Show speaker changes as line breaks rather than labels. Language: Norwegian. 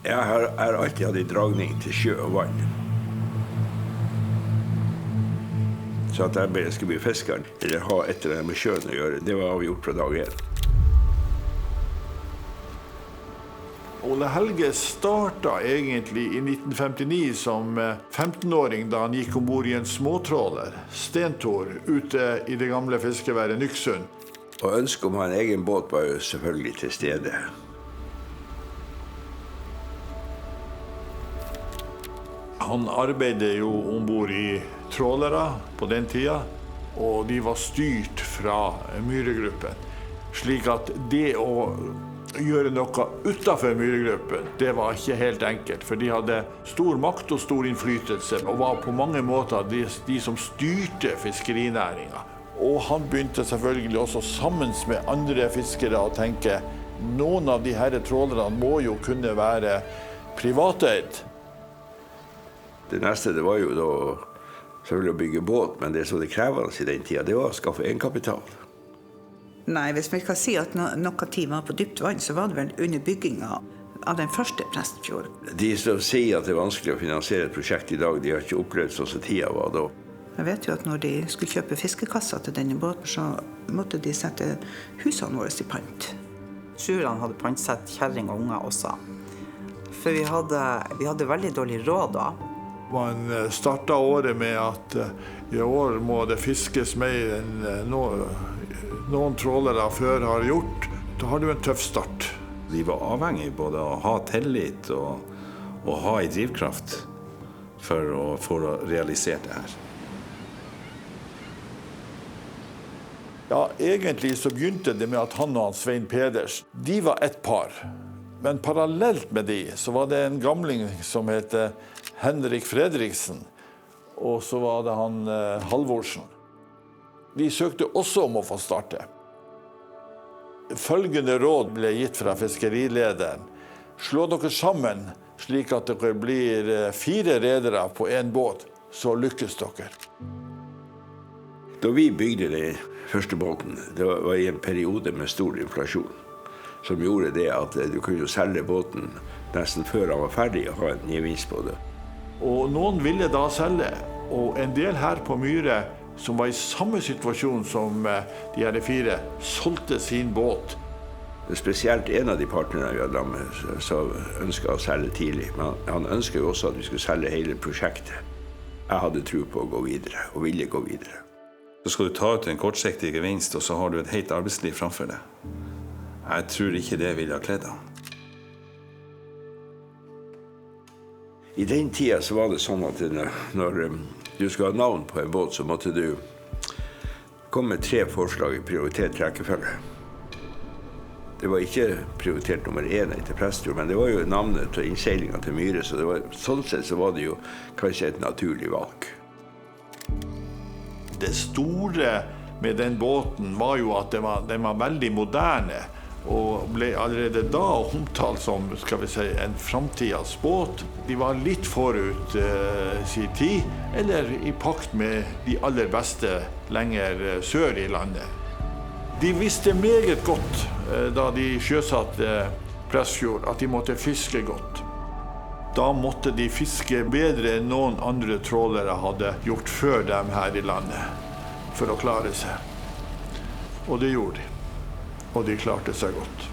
Jeg har alltid hatt en dragning til sjø og vann. Så at jeg bare skulle bli fisker, eller ha et eller annet med sjøen å gjøre, det var avgjort fra dag 1.
Ole Helge startet egentlig i 1959 som 15-åring da han gikk ombord i en småtråler, Stentor, ute i det gamle fiskeværet Nyksund.
Og ønsket om å ha en egen båt var jo selvfølgelig til stede.
Han arbeidet jo ombord i trålere på den tida, og de var styrt fra Myhre-gruppen. Slik at det å gjøre noe utenfor Myhre-gruppen, det var ikke helt enkelt, for de hadde stor makt og stor innflytelse, og var på mange måter de som styrte fiskerinæringen. Og han begynte selvfølgelig også sammen med andre fiskere å tenke, noen av de her trålerne må jo kunne være privateid.
Det neste det var jo da selvfølgelig å bygge båt, men det som det krevende i den tida, det var å skaffe egenkapital.
Nei, hvis vi kan si at noe tid var på dypt vann, så var det vel under byggingen av den første Prestfjord.
De som sier at det er vanskelig å finansiere et prosjekt i dag, de har ikke opplevd sånn som tida var da.
Jeg vet jo at når de skulle kjøpe fiskekasser til denne båten, så måtte de sette husene våre i pant.
Sjurene hadde pantsett kjerring og unger også. For vi hadde veldig dårlig råd da.
Man startet året med at i år må det fiskes mer enn noen trålere før har gjort. Da har du en tøff start.
Vi var avhengig både av å ha tillit og ha en drivkraft for å realisere det her.
Ja, egentlig så begynte det med at han og Svein Peders, de var et par. Men parallelt med de så var det en gamling som heter Henrik Fredriksen, og så var det han Halvorsen. De søkte også om å få starte. Følgende råd ble gitt fra fiskerilederen. Slå dere sammen slik at dere blir 4 redere på en båt, så lykkes dere.
Da vi bygde den første båten, det var i en periode med stor inflasjon, som gjorde det at du kunne selge båten nesten før han var ferdig og ha en gevinst på det.
Og noen ville da selge, og en del her på Myhre, som var i samme situasjon som de her 4, solgte sin båt.
Spesielt en av de partnerne vi hadde med, som ønsket å selge tidlig, men han ønsket jo også at vi skulle selge hele prosjektet. Jeg hadde tro på å gå videre, og ville gå videre.
Så skal du ta ut en kortsiktig gevinst, og så har du et helt arbeidsliv framfor deg. Jeg tror ikke det ville ha kledd han.
I den tida så var det sånn at når du skulle ha navn på en båt, så måtte du komme med 3 forslag i prioritert rekkefølge. Det var ikke prioritert nummer 1 etter Prestfjord, men det var jo navnet til innseilingen til Myhre, så det var, sånn sett så var det jo kanskje et naturlig valg.
Det store med den båten var jo at den var veldig moderne, og ble allerede da omtalt som, skal vi si, en framtidas båt. De var litt forut sin tid, eller i pakt med de aller beste lenger sør i landet. De visste meget godt, da de sjøsatte Prestfjord, at de måtte fiske godt. Da måtte de fiske bedre enn noen andre trålere hadde gjort før dem her i landet, for å klare seg. Og det gjorde de. Og de klarte seg godt.